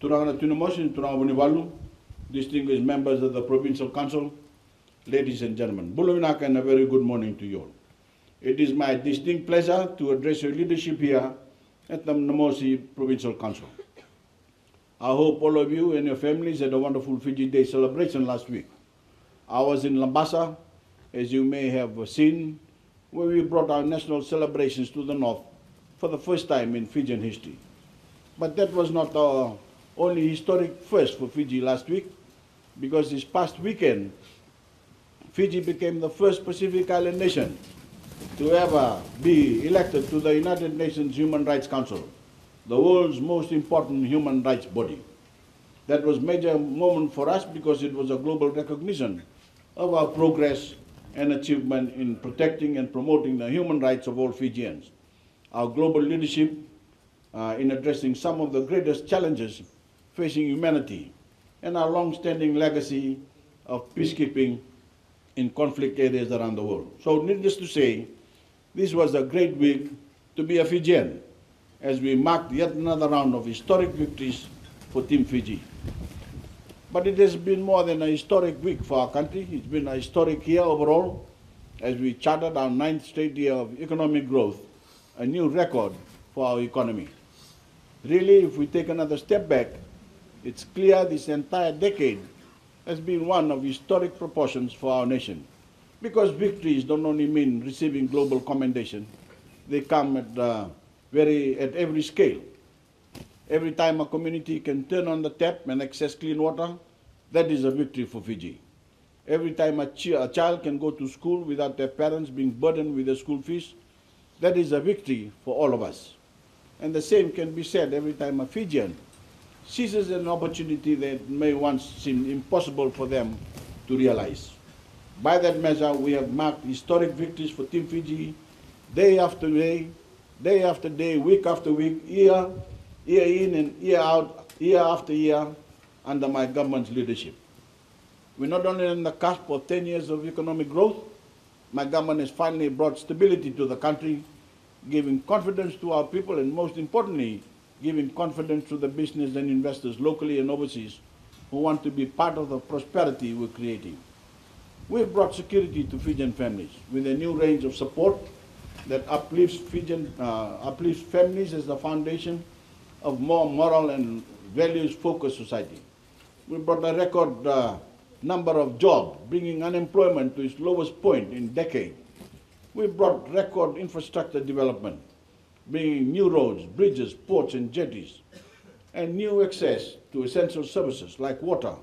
Turanga Namosi, Namosi, distinguished members of the Provincial Council, ladies and gentlemen, Buluvinaka, and a very good morning to you all. It is my distinct pleasure to address your leadership here at the Namosi Provincial Council. I hope all of you and your families had a wonderful Fiji Day celebration last week. I was in Lambasa, as you may have seen, where we brought our national celebrations to the north for the first time in Fijian history. But that was not our only historic first for Fiji last week, because this past weekend, Fiji became the first Pacific Island nation to ever be elected to the United Nations Human Rights Council, the world's most important human rights body. That was a major moment for us because it was a global recognition of our progress and achievement in protecting and promoting the human rights of all Fijians. Our global leadership in addressing some of the greatest challenges facing humanity, and our long-standing legacy of peacekeeping in conflict areas around the world. So needless to say, this was a great week to be a Fijian, as we marked yet another round of historic victories for Team Fiji. But it has been more than a historic week for our country. It's been a historic year overall, as we charted our 9th straight year of economic growth, a new record for our economy. Really, if we take another step back, it's clear this entire decade has been one of historic proportions for our nation. Because victories don't only mean receiving global commendation, they come at every scale. Every time a community can turn on the tap and access clean water, that is a victory for Fiji. Every time a child can go to school without their parents being burdened with the school fees, that is a victory for all of us. And the same can be said every time a Fijian seizes an opportunity that may once seem impossible for them to realize. By that measure, we have marked historic victories for Team Fiji, day after day, day after day, week after week, year in and year out, year after year, under my government's leadership. We're not only on the cusp of 10 years of economic growth, my government has finally brought stability to the country, giving confidence to our people, and most importantly, giving confidence to the business and investors locally and overseas who want to be part of the prosperity we're creating. We've brought security to Fijian families with a new range of support that uplifts families as the foundation of more moral and values-focused society. We brought a record number of jobs, bringing unemployment to its lowest point in decades. We brought record infrastructure development, bringing new roads, bridges, ports, and jetties, and new access to essential services like water,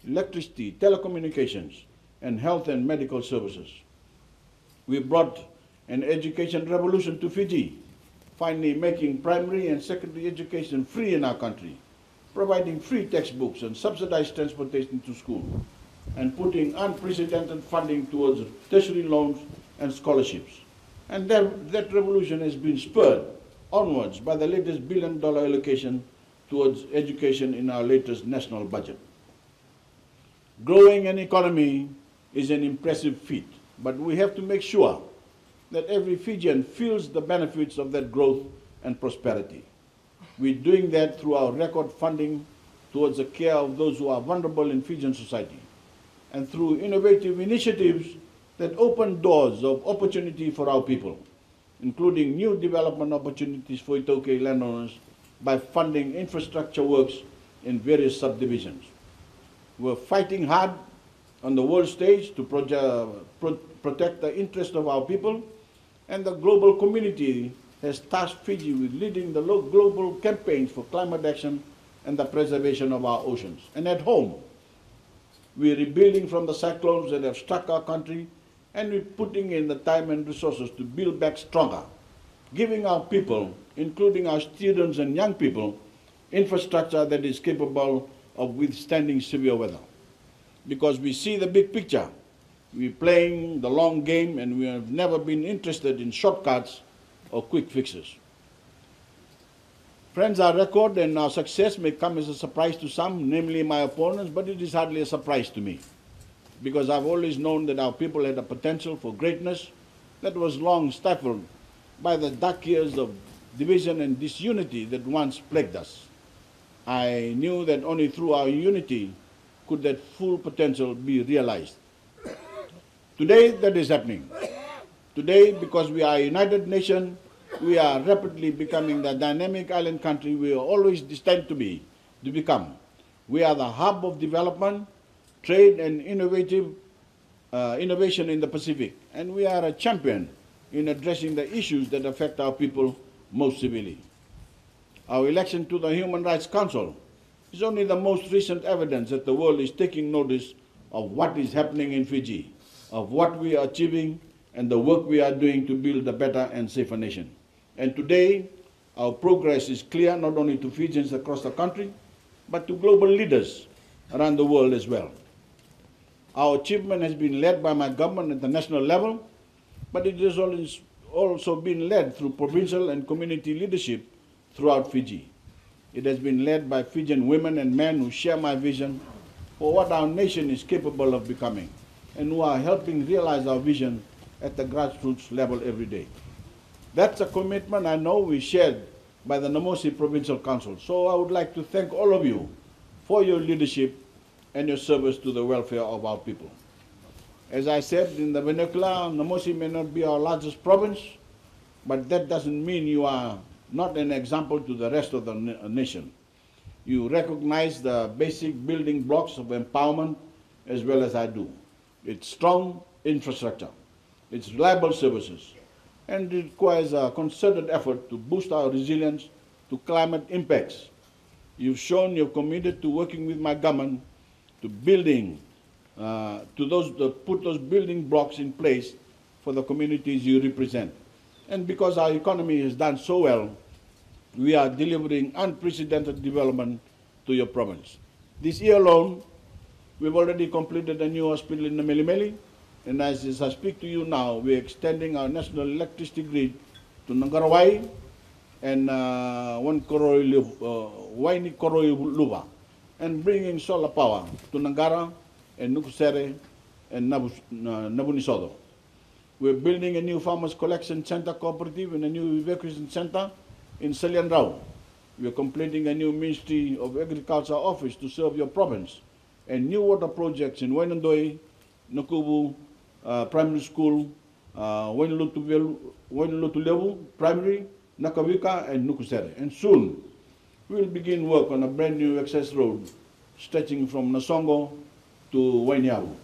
electricity, telecommunications, and health and medical services. We brought an education revolution to Fiji, finally making primary and secondary education free in our country, providing free textbooks and subsidized transportation to school, and putting unprecedented funding towards tertiary loans and scholarships. And that revolution has been spurred onwards by the latest $1 billion allocation towards education in our latest national budget. Growing an economy is an impressive feat, but we have to make sure that every Fijian feels the benefits of that growth and prosperity. We're doing that through our record funding towards the care of those who are vulnerable in Fijian society, and through innovative initiatives that open doors of opportunity for our people, including new development opportunities for Itoke landowners by funding infrastructure works in various subdivisions. We're fighting hard on the world stage to protect the interests of our people, and the global community has tasked Fiji with leading the global campaigns for climate action and the preservation of our oceans. And at home, we're rebuilding from the cyclones that have struck our country, and we're putting in the time and resources to build back stronger, giving our people, including our students and young people, infrastructure that is capable of withstanding severe weather. Because we see the big picture. We're playing the long game, and we have never been interested in shortcuts or quick fixes. Friends, our record and our success may come as a surprise to some, namely my opponents, but it is hardly a surprise to me, because I've always known that our people had a potential for greatness that was long stifled by the dark years of division and disunity that once plagued us. I knew that only through our unity could that full potential be realized. Today, that is happening. Today, because we are a united nation, we are rapidly becoming the dynamic island country we are always destined to become. We are the hub of development, trade, and innovation in the Pacific, and we are a champion in addressing the issues that affect our people most severely. Our election to the Human Rights Council is only the most recent evidence that the world is taking notice of what is happening in Fiji, of what we are achieving, and the work we are doing to build a better and safer nation. And today, our progress is clear not only to Fijians across the country, but to global leaders around the world as well. Our achievement has been led by my government at the national level, but it has also been led through provincial and community leadership throughout Fiji. It has been led by Fijian women and men who share my vision for what our nation is capable of becoming, and who are helping realize our vision at the grassroots level every day. That's a commitment I know we shared by the Namosi Provincial Council. So I would like to thank all of you for your leadership and your service to the welfare of our people. As I said in the vernacular, Namosi may not be our largest province, but that doesn't mean you are not an example to the rest of the nation. You recognize the basic building blocks of empowerment as well as I do. It's strong infrastructure, it's reliable services, and it requires a concerted effort to boost our resilience to climate impacts. You've shown you're committed to working with my government to building, to put those building blocks in place for the communities you represent. And because our economy has done so well, we are delivering unprecedented development to your province. This year alone, we've already completed a new hospital in Namelimeli, and as I speak to you now, we're extending our national electricity grid to Naqarawai and Wainikoroiluva, and bringing solar power to Naqara and Nukusere and Navunisoco. We're building a new Farmers Collection Centre Co-operative and a new evacuation centre in Saliadrau. We're completing a new Ministry of Agriculture office to serve your province, and new water projects in Wainadoi, Nakuvu Primary School, Wainilotuvelu Primary, Nakavika and Nukusere. And soon, we'll begin work on a brand new access road stretching from Nasoqo to Wainiyavu.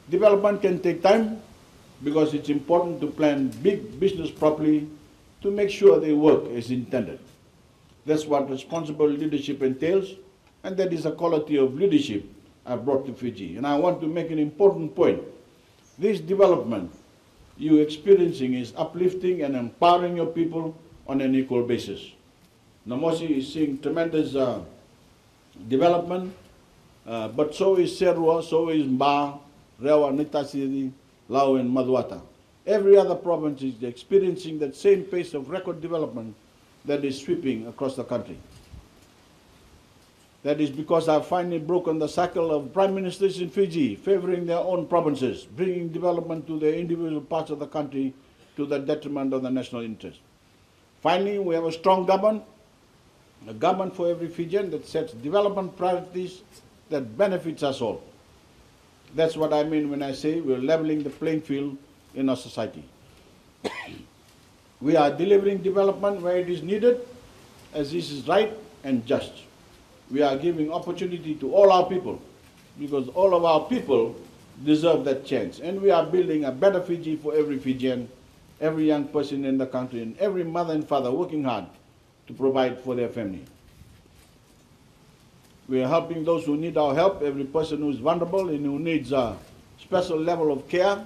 Development can take time because it's important to plan big business properly to make sure they work as intended. That's what responsible leadership entails, and that is a quality of leadership I've brought to Fiji. And I want to make an important point. This development you're experiencing is uplifting and empowering your people on an equal basis. Namosi is seeing tremendous development, but so is Serua, so is Mba, Rewa, Nitasiri, Lau, and Maduata. Every other province is experiencing that same pace of record development that is sweeping across the country. That is because I've finally broken the cycle of prime ministers in Fiji favoring their own provinces, bringing development to the individual parts of the country to the detriment of the national interest. Finally, we have a strong government, a government for every Fijian that sets development priorities that benefits us all. That's what I mean when I say we're leveling the playing field in our society. We are delivering development where it is needed, as this is right and just. We are giving opportunity to all our people, because all of our people deserve that chance. And we are building a better Fiji for every Fijian, every young person in the country, and every mother and father working hard to provide for their family. We are helping those who need our help, every person who is vulnerable and who needs a special level of care.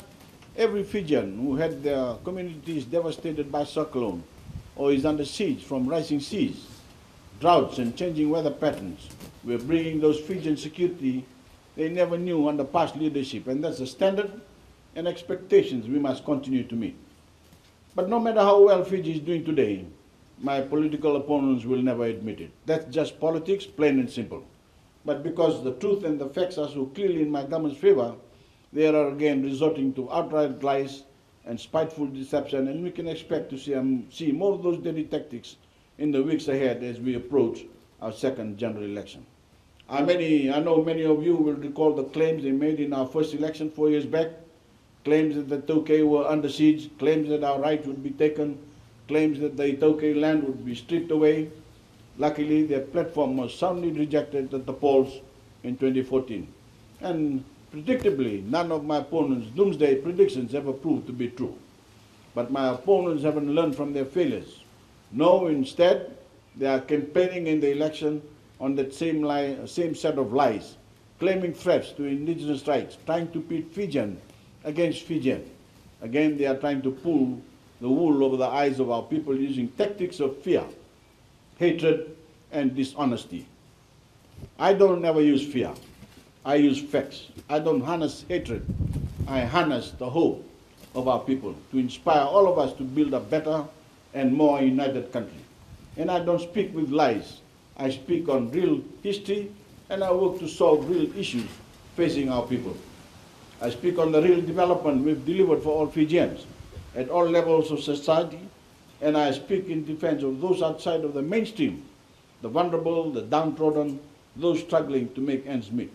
Every Fijian who had their communities devastated by cyclone or is under siege from rising seas, droughts and changing weather patterns. We're bringing those Fijian security they never knew under past leadership, and that's a standard and expectations we must continue to meet. But no matter how well Fiji is doing today, my political opponents will never admit it. That's just politics, plain and simple. But because the truth and the facts are so clearly in my government's favor, they are again resorting to outright lies and spiteful deception, and we can expect to see more of those dirty tactics in the weeks ahead as we approach our second general election. I know many of you will recall the claims they made in our first election 4 years back, claims that the Tokay were under siege, claims that our rights would be taken, claims that the Tokay land would be stripped away. Luckily, their platform was soundly rejected at the polls in 2014. And predictably, none of my opponents' doomsday predictions ever proved to be true. But my opponents haven't learned from their failures. No, instead, they are campaigning in the election on that same set of lies, claiming threats to indigenous rights, trying to pit Fijian against Fijian. Again, they are trying to pull the wool over the eyes of our people using tactics of fear, hatred, and dishonesty. I don't ever use fear. I use facts. I don't harness hatred. I harness the hope of our people to inspire all of us to build a better and more united country. And I don't speak with lies. I speak on real history, and I work to solve real issues facing our people. I speak on the real development we've delivered for all Fijians at all levels of society, and I speak in defense of those outside of the mainstream, the vulnerable, the downtrodden, those struggling to make ends meet.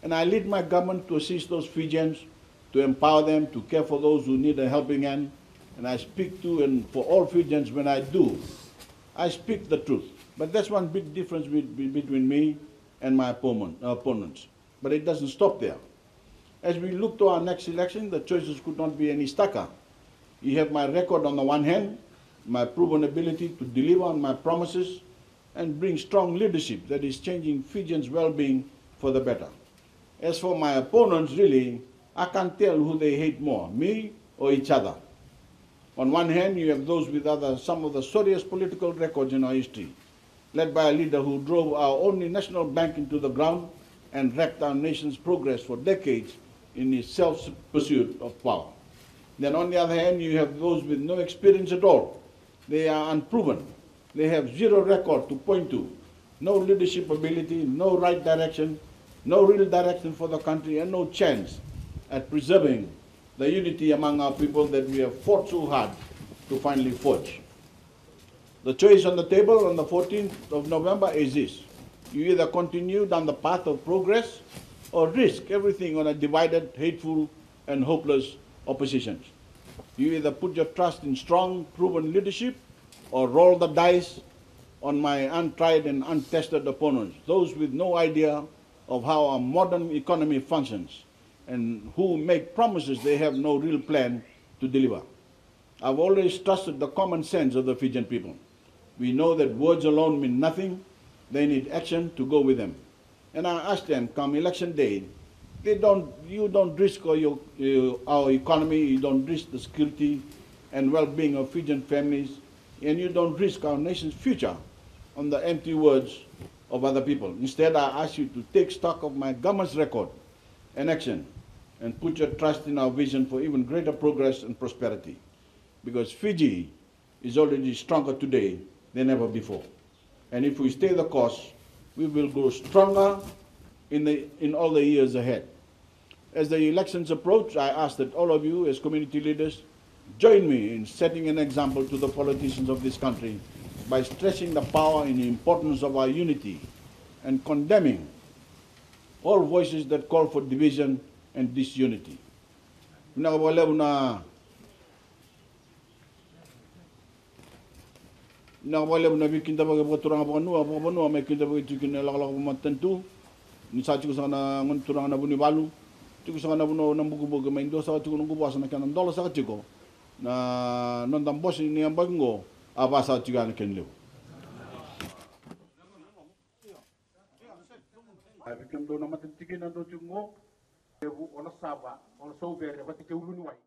And I lead my government to assist those Fijians, to empower them, to care for those who need a helping hand. And I speak to and for all Fijians when I do. I speak the truth. But that's one big difference between me and my opponents. But it doesn't stop there. As we look to our next election, the choices could not be any starker. You have my record on the one hand, my proven ability to deliver on my promises and bring strong leadership that is changing Fijians' well-being for the better. As for my opponents, really, I can't tell who they hate more, me or each other. On one hand, you have those with some of the sorriest political records in our history, led by a leader who drove our only national bank into the ground and wrecked our nation's progress for decades in his self-pursuit of power. Then on the other hand, you have those with no experience at all. They are unproven. They have zero record to point to, no leadership ability, no right direction, no real direction for the country, and no chance at preserving the unity among our people that we have fought so hard to finally forge. The choice on the table on the 14th of November is this. You either continue down the path of progress or risk everything on a divided, hateful, and hopeless opposition. You either put your trust in strong, proven leadership or roll the dice on my untried and untested opponents, those with no idea of how a modern economy functions and who make promises they have no real plan to deliver. I've always trusted the common sense of the Fijian people. We know that words alone mean nothing. They need action to go with them. And I ask them, come election day, you don't risk our economy, you don't risk the security and well-being of Fijian families, and you don't risk our nation's future on the empty words of other people. Instead, I ask you to take stock of my government's record and action and put your trust in our vision for even greater progress and prosperity. Because Fiji is already stronger today than ever before. And if we stay the course, we will grow stronger in all the years ahead. As the elections approach, I ask that all of you as community leaders join me in setting an example to the politicians of this country by stressing the power and the importance of our unity and condemning all voices that call for division and disunity. Nakawale na bikin tabaga baturang apa may kinta baga tikin lakalak matentu ni sa tiku sa na ngunturang na Bunivalu tiku sa na buno ng bugo may ndo sa tiku ng buwas na kanan dola sa tiku na nondam boss ni ang bago apa sa tiga na kenlew. Ay bikin do na matentikin na do tiku mo ola saba ola so vere ba tiku lunuway.